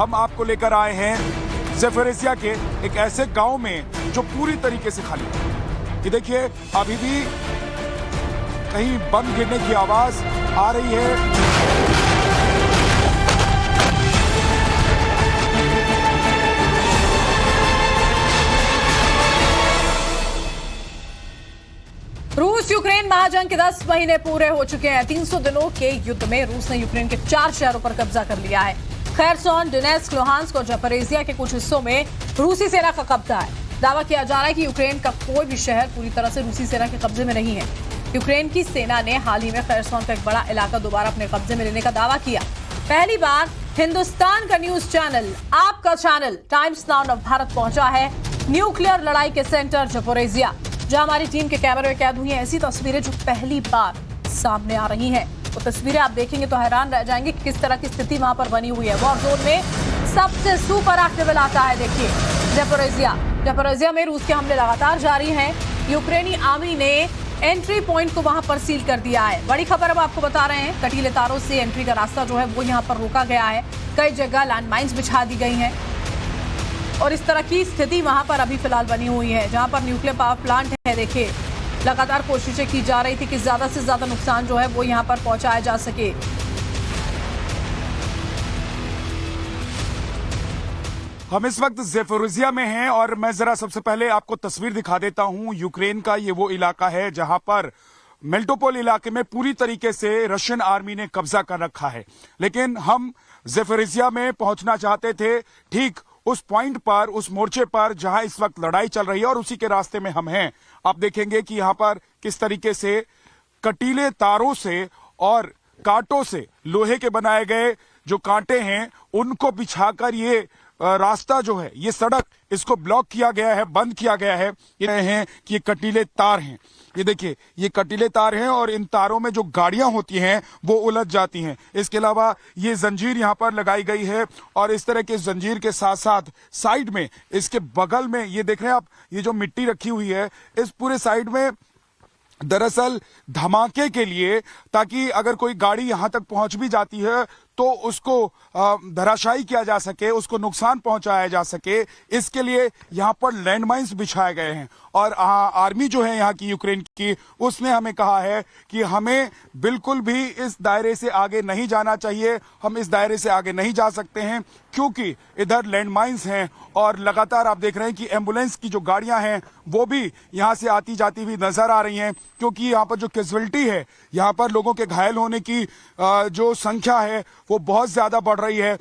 हम आपको लेकर आए हैं ज़ेपोरिज़िया के एक ऐसे गांव में जो पूरी तरीके से खाली है। कि देखिए अभी भी कहीं बम गिरने की आवाज आ रही है। रूस यूक्रेन महाजंग के 10 महीने पूरे हो चुके हैं। 300 दिनों के युद्ध में रूस ने यूक्रेन के 4 शहरों पर कब्जा कर लिया है। खैरसोन, डोनेत्स्क, लुहांस्क और ज़ापोरिज़िया के कुछ हिस्सों में रूसी सेना का कब्जा है। दावा किया जा रहा है कि यूक्रेन का कोई भी शहर पूरी तरह से रूसी सेना के कब्जे में नहीं है। यूक्रेन की सेना ने हाल ही में खैरसोन का एक बड़ा इलाका दोबारा अपने कब्जे में लेने का दावा किया। पहली बार हिंदुस्तान का न्यूज चैनल, आपका चैनल टाइम्स नाउ नव भारत पहुंचा है न्यूक्लियर लड़ाई के सेंटर ज़ापोरिज़िया, जहां हमारी टीम के कैमरे में कैद हुई हैं ऐसी तस्वीरें जो पहली बार सामने आ रही हैं। वो तस्वीरें आप देखेंगे तो हैरान रह जाएंगे कि किस तरह की स्थिति वहां पर बनी हुई है। वॉर जोन में सबसे सुपर एक्टिव इलाका है। देखिए ज़ापोरिज़िया में रूस के हमले लगातार जारी हैं। यूक्रेनी आर्मी ने एंट्री पॉइंट को वहां पर सील कर दिया है। बड़ी खबर अब आपको बता रहे हैं, कटीले तारों से एंट्री का रास्ता जो है वो यहाँ पर रोका गया है। कई जगह लैंडमाइंस बिछा दी गई हैं और इस तरह की स्थिति वहां पर अभी फिलहाल बनी हुई है। जहां पर न्यूक्लियर पावर प्लांट है, देखिए लगातार कोशिशें की जा रही थी कि ज्यादा से ज्यादा नुकसान जो है वो यहां पर पहुंचाया जा सके। हम इस वक्त ज़ेपोरिज़िया में हैं और मैं जरा सबसे पहले आपको तस्वीर दिखा देता हूं। यूक्रेन का ये वो इलाका है जहां पर मेलिटोपोल इलाके में पूरी तरीके से रशियन आर्मी ने कब्जा कर रखा है। लेकिन हम ज़ेपोरिज़िया में पहुंचना चाहते थे ठीक उस पॉइंट पर, उस मोर्चे पर जहां इस वक्त लड़ाई चल रही है और उसी के रास्ते में हम हैं। आप देखेंगे कि यहां पर किस तरीके से कटीले तारों से और कांटों से, लोहे के बनाए गए जो कांटे हैं उनको बिछाकर ये रास्ता जो है, ये सड़क, इसको ब्लॉक किया गया है, बंद किया गया है। ये हैं कि ये कटीले तार हैं। ये देखिए ये कटीले तार हैं और इन तारों में जो गाड़ियां होती हैं वो उलझ जाती हैं। इसके अलावा ये जंजीर यहाँ पर लगाई गई है और इस तरह के जंजीर के साथ साथ साइड में, इसके बगल में ये देख रहे हैं आप, ये जो मिट्टी रखी हुई है इस पूरे साइड में दरअसल धमाके के लिए, ताकि अगर कोई गाड़ी यहां तक पहुंच भी जाती है तो उसको धराशायी किया जा सके, उसको नुकसान पहुंचाया जा सके, इसके लिए यहां पर लैंडमाइंस बिछाए गए हैं। और आर्मी जो है यहाँ की यूक्रेन की, उसने हमें कहा है कि हमें बिल्कुल भी इस दायरे से आगे नहीं जाना चाहिए, हम इस दायरे से आगे नहीं जा सकते हैं क्योंकि इधर लैंडमाइंस हैं। और लगातार आप देख रहे हैं कि एम्बुलेंस की जो गाड़ियां हैं वो भी यहां से आती जाती हुई नजर आ रही हैं, क्योंकि यहाँ पर जो कैजुअलिटी है, यहाँ पर लोगों के घायल होने की जो संख्या है वो बहुत ज्यादा बढ़ रही है।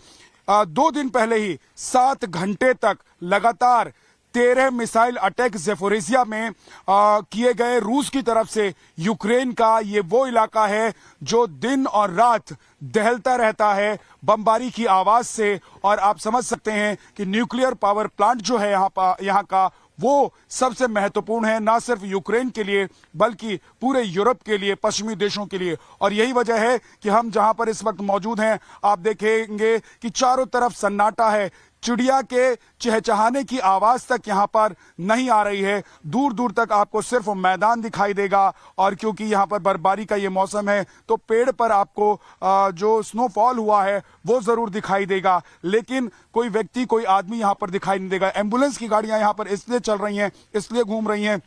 2 दिन पहले ही 7 घंटे तक लगातार 13 मिसाइल अटैक ज़ेपोरिज़िया में किए गए रूस की तरफ से। यूक्रेन का ये वो इलाका है जो दिन और रात दहलता रहता है बमबारी की आवाज से। और आप समझ सकते हैं कि न्यूक्लियर पावर प्लांट जो है यहाँ का वो सबसे महत्वपूर्ण है, ना सिर्फ यूक्रेन के लिए बल्कि पूरे यूरोप के लिए, पश्चिमी देशों के लिए। और यही वजह है कि हम जहां पर इस वक्त मौजूद हैं, आप देखेंगे कि चारों तरफ सन्नाटा है। चिड़िया के चहचहाने की आवाज तक यहां पर नहीं आ रही है। दूर दूर तक आपको सिर्फ मैदान दिखाई देगा। और क्योंकि यहां पर बर्फबारी का ये मौसम है तो पेड़ पर आपको जो स्नोफॉल हुआ है वो जरूर दिखाई देगा, लेकिन कोई व्यक्ति, कोई आदमी यहां पर दिखाई नहीं देगा। एम्बुलेंस की गाड़ियां यहां पर इसलिए चल रही हैं, इसलिए घूम रही हैं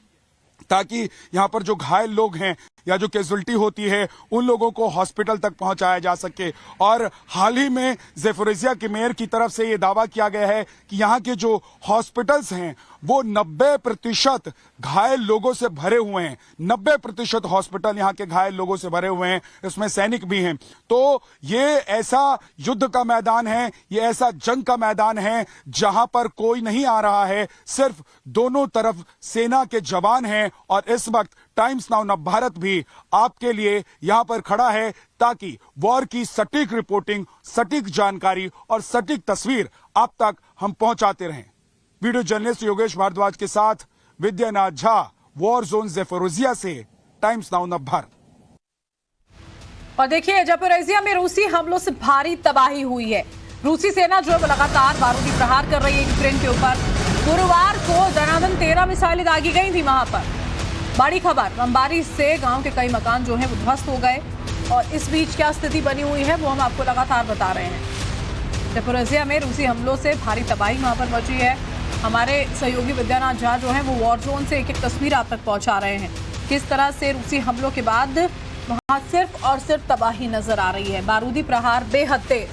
ताकि यहां पर जो घायल लोग हैं या जो कैजुअलिटी होती है उन लोगों को हॉस्पिटल तक पहुंचाया जा सके। और हाल ही में ज़ेपोरिज़िया के मेयर की तरफ से यह दावा किया गया है कि यहाँ के जो हॉस्पिटल्स हैं वो 90% घायल लोगों से भरे हुए हैं। 90% हॉस्पिटल यहाँ के घायल लोगों से भरे हुए हैं, इसमें सैनिक भी हैं। तो ये ऐसा युद्ध का मैदान है, ये ऐसा जंग का मैदान है जहां पर कोई नहीं आ रहा है, सिर्फ दोनों तरफ सेना के जवान हैं। और इस वक्त टाइम्स नाउ नव भारत भी आपके लिए यहां पर खड़ा है ताकि वॉर की सटीक रिपोर्टिंग, सटीक जानकारी और सटीक तस्वीर आप तक हम पहुंचाते रहें। वीडियो जर्नलिस्ट योगेश भारद्वाज के साथ Vidyanath Jha, war zone Zaporizhzhia से, टाइम्स नाउ नव भारत। और देखिए ज़ापोरिज़िया में रूसी हमलों से भारी तबाही हुई है। रूसी सेना जो लगातार बारूदी प्रहार कर रही है यूक्रेन के ऊपर। गुरुवार को दनादन 13 मिसाइलें दागी गई थी वहां पर। बड़ी खबर, बमबारी से गांव के कई मकान जो हैं वो ध्वस्त हो गए। और इस बीच क्या स्थिति बनी हुई है वो हम आपको लगातार बता रहे हैं। ज़ेपोरिज़िया में रूसी हमलों से भारी तबाही वहां पर मची है। हमारे सहयोगी विद्यानाथ झा जो है वो वॉर जोन से एक एक तस्वीर आप तक पहुंचा रहे हैं। किस तरह से रूसी हमलों के बाद वहां सिर्फ और सिर्फ तबाही नजर आ रही है, बारूदी प्रहार बेहद तेज।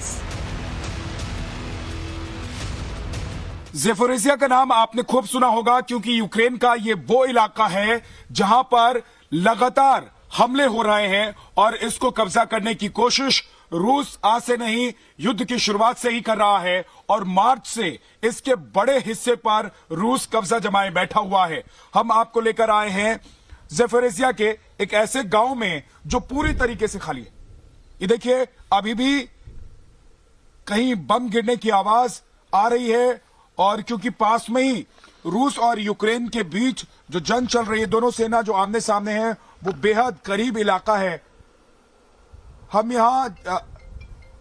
ज़ेपोरिज़िया का नाम आपने खूब सुना होगा क्योंकि यूक्रेन का ये वो इलाका है जहां पर लगातार हमले हो रहे हैं और इसको कब्जा करने की कोशिश रूस आज से नहीं युद्ध की शुरुआत से ही कर रहा है और मार्च से इसके बड़े हिस्से पर रूस कब्जा जमाए बैठा हुआ है। हम आपको लेकर आए हैं ज़ेपोरिज़िया के एक ऐसे गांव में जो पूरी तरीके से खाली है। ये देखिए अभी भी कहीं बम गिरने की आवाज आ रही है और क्योंकि पास में ही रूस और यूक्रेन के बीच जो जंग चल रही है, दोनों सेना जो आमने सामने है, वो बेहद करीब इलाका है। हम यहां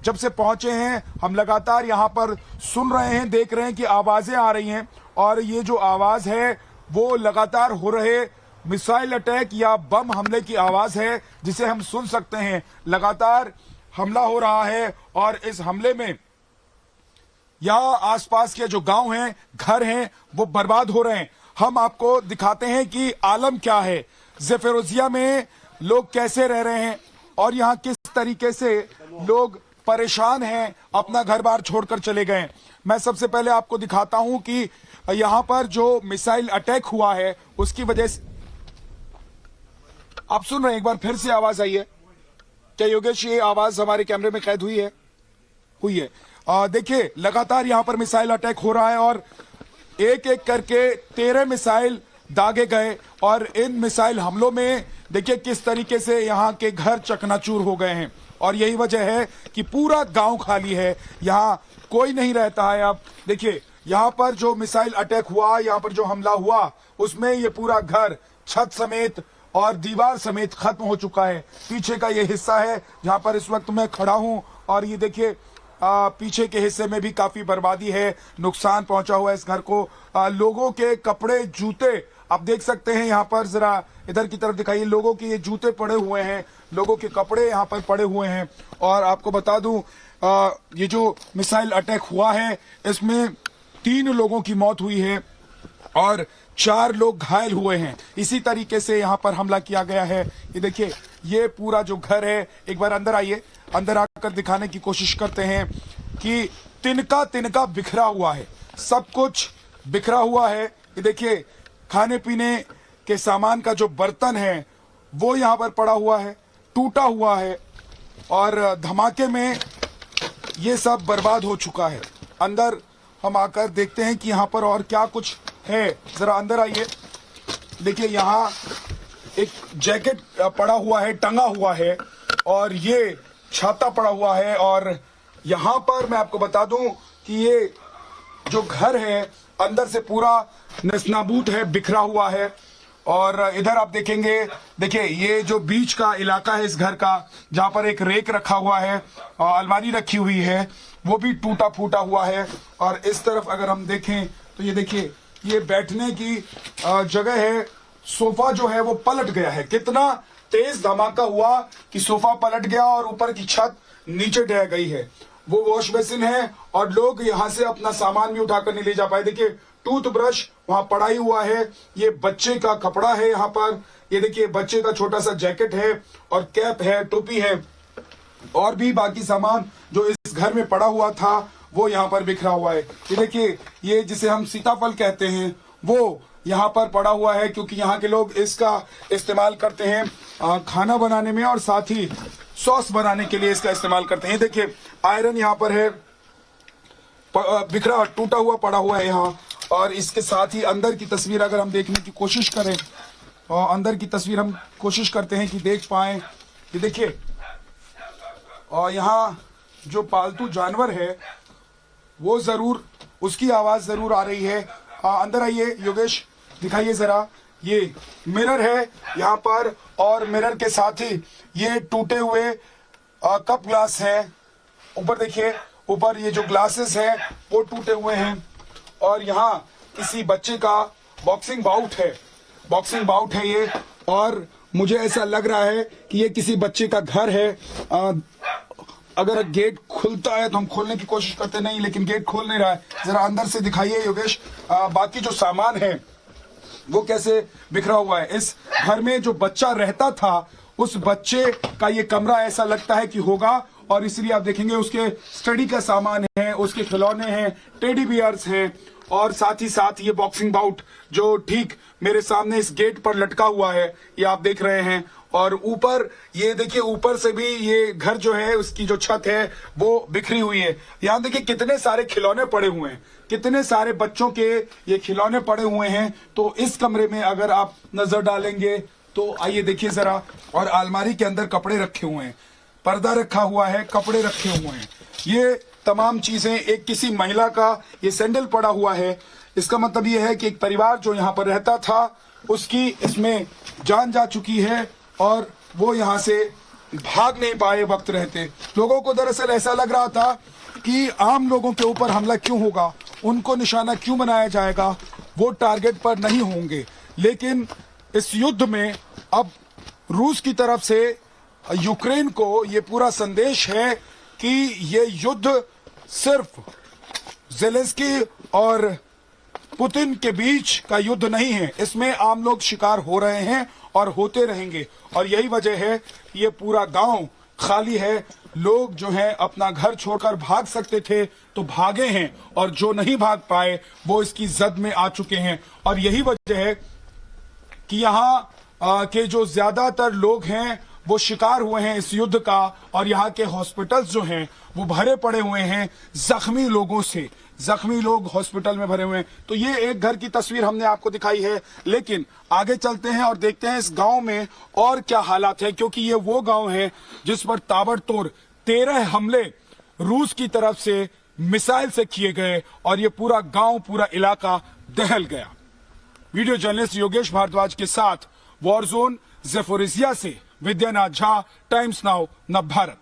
जब से पहुंचे हैं हम लगातार यहां पर सुन रहे हैं, देख रहे हैं कि आवाजें आ रही हैं और ये जो आवाज है वो लगातार हो रहे मिसाइल अटैक या बम हमले की आवाज है जिसे हम सुन सकते हैं। लगातार हमला हो रहा है और इस हमले में यहाँ आसपास के जो गांव हैं, घर हैं, वो बर्बाद हो रहे हैं। हम आपको दिखाते हैं कि आलम क्या है, ज़ेपोरिज़िया में लोग कैसे रह रहे हैं और यहाँ किस तरीके से लोग परेशान हैं, अपना घर बार छोड़कर चले गए। मैं सबसे पहले आपको दिखाता हूं कि यहाँ पर जो मिसाइल अटैक हुआ है उसकी वजह से आप सुन रहे हैं। एक बार फिर से आवाज आई है क्या योगेश? ये आवाज हमारे कैमरे में कैद हुई है? हुई है। देखिए लगातार यहां पर मिसाइल अटैक हो रहा है और एक एक करके 13 मिसाइल दागे गए और इन मिसाइल हमलों में देखिए किस तरीके से यहां के घर चकनाचूर हो गए हैं और यही वजह है कि पूरा गांव खाली है, यहां कोई नहीं रहता है। अब देखिए यहां पर जो मिसाइल अटैक हुआ, यहां पर जो हमला हुआ, उसमें ये पूरा घर छत समेत और दीवार समेत खत्म हो चुका है। पीछे का ये हिस्सा है जहां पर इस वक्त मैं खड़ा हूं और ये देखिए पीछे के हिस्से में भी काफी बर्बादी है, नुकसान पहुंचा हुआ है इस घर को। लोगों के कपड़े, जूते आप देख सकते हैं यहाँ पर, जरा इधर की तरफ दिखाइए, लोगों के ये जूते पड़े हुए हैं, लोगों के कपड़े यहाँ पर पड़े हुए हैं। और आपको बता दूं ये जो मिसाइल अटैक हुआ है इसमें 3 लोगों की मौत हुई है और 4 लोग घायल हुए हैं। इसी तरीके से यहाँ पर हमला किया गया है। ये देखिए ये पूरा जो घर है, एक बार अंदर आइए, अंदर आकर दिखाने की कोशिश करते हैं कि तिनका तिनका बिखरा हुआ है, सब कुछ बिखरा हुआ है। ये देखिए खाने पीने के सामान का जो बर्तन है वो यहाँ पर पड़ा हुआ है, टूटा हुआ है और धमाके में ये सब बर्बाद हो चुका है। अंदर हम आकर देखते हैं कि यहाँ पर और क्या कुछ है। जरा अंदर आइए, देखिए यहाँ एक जैकेट पड़ा हुआ है, टंगा हुआ है और ये छाता पड़ा हुआ है। और यहाँ पर मैं आपको बता दूं कि ये जो घर है अंदर से पूरा नस्नाबूद है, बिखरा हुआ है। और इधर आप देखेंगे, देखिए ये जो बीच का इलाका है इस घर का, जहां पर एक रेक रखा हुआ है, अलमारी रखी हुई है, वो भी टूटा फूटा हुआ है। और इस तरफ अगर हम देखें तो ये देखिए ये बैठने की जगह है, सोफा जो है वो पलट गया है। कितना तेज धमाका हुआ कि सोफा पलट गया और ऊपर की छत नीचे ढह गई है। वो वॉश बेसिन है और लोग यहाँ से अपना सामान भी उठाकर नहीं ले जा पाए। देखिए टूथब्रश वहां पड़ा ही हुआ है, ये बच्चे का कपड़ा है यहाँ पर, ये देखिए बच्चे का छोटा सा जैकेट है और कैप है, टोपी है और भी बाकी सामान जो इस घर में पड़ा हुआ था वो यहाँ पर बिखरा हुआ है। ये देखिए ये जिसे हम सीताफल कहते हैं वो यहाँ पर पड़ा हुआ है, क्योंकि यहाँ के लोग इसका इस्तेमाल करते हैं खाना बनाने में और साथ ही सॉस बनाने के लिए इसका इस्तेमाल करते हैं। देखिए आयरन यहाँ पर है, बिखरा टूटा हुआ पड़ा हुआ है यहाँ। और इसके साथ ही अंदर की तस्वीर अगर हम देखने की कोशिश करें, और अंदर की तस्वीर हम कोशिश करते हैं कि देख पाएं, ये देखिए और यहाँ जो पालतू जानवर है वो जरूर, उसकी आवाज जरूर आ रही है। अंदर आइए योगेश, दिखाइए जरा, ये मिरर है यहाँ पर और मिरर के साथ ही ये टूटे हुए कप ग्लास है। ऊपर देखिए, ऊपर ये जो ग्लासेस हैं वो टूटे हुए हैं। और यहाँ किसी बच्चे का बॉक्सिंग बाउट है ये, और मुझे ऐसा लग रहा है कि ये किसी बच्चे का घर है। अगर गेट खुलता है तो हम खोलने की कोशिश करते नहीं, लेकिन गेट खोल नहीं रहा है। जरा अंदर से दिखाइए योगेश, बाकी जो सामान है वो कैसे बिखरा हुआ है। इस घर में जो बच्चा रहता था उस बच्चे का ये कमरा ऐसा लगता है कि होगा, और इसलिए आप देखेंगे उसके स्टडी का सामान है, उसके खिलौने हैं, टेडी बियर्स हैं, और साथ ही साथ ये बॉक्सिंग बाउट जो ठीक मेरे सामने इस गेट पर लटका हुआ है, ये आप देख रहे हैं। और ऊपर ये देखिए, ऊपर से भी ये घर जो है उसकी जो छत है वो बिखरी हुई है। यहाँ देखिए कितने सारे खिलौने पड़े हुए हैं, कितने सारे बच्चों के ये खिलौने पड़े हुए हैं। तो इस कमरे में अगर आप नजर डालेंगे तो आइए देखिए जरा, और अलमारी के अंदर कपड़े रखे हुए हैं, पर्दा रखा हुआ है, कपड़े रखे हुए हैं, ये तमाम चीजें। एक किसी महिला का ये सैंडल पड़ा हुआ है। इसका मतलब ये है कि एक परिवार जो यहाँ पर रहता था उसकी इसमें जान जा चुकी है और वो यहाँ से भाग नहीं पाए वक्त रहते। लोगों को दरअसल ऐसा लग रहा था कि आम लोगों के ऊपर हमला क्यों होगा, उनको निशाना क्यों बनाया जाएगा, वो टारगेट पर नहीं होंगे। लेकिन इस युद्ध में अब रूस की तरफ से यूक्रेन को ये पूरा संदेश है कि ये युद्ध सिर्फ ज़ेलेंस्की और पुतिन के बीच का युद्ध नहीं है, इसमें आम लोग शिकार हो रहे हैं और होते रहेंगे। और यही वजह है ये पूरा गांव खाली है। लोग जो हैं अपना घर छोड़कर भाग सकते थे तो भागे हैं, और जो नहीं भाग पाए वो इसकी जद में आ चुके हैं। और यही वजह है कि यहाँ के जो ज्यादातर लोग हैं वो शिकार हुए हैं इस युद्ध का, और यहाँ के हॉस्पिटल्स जो हैं वो भरे पड़े हुए हैं जख्मी लोगों से। जख्मी लोग हॉस्पिटल में भरे हुए हैं। तो ये एक घर की तस्वीर हमने आपको दिखाई है, लेकिन आगे चलते हैं और देखते हैं इस गांव में और क्या हालात है, क्योंकि ये वो गांव है जिस पर ताबड़तोड़ 13 हमले रूस की तरफ से मिसाइल से किए गए और ये पूरा गांव, पूरा इलाका दहल गया। वीडियो जर्नलिस्ट योगेश भारद्वाज के साथ वॉर जोन ज़ेपोरिज़िया से विद्यानाथ झा, टाइम्स नाउ नव भारत।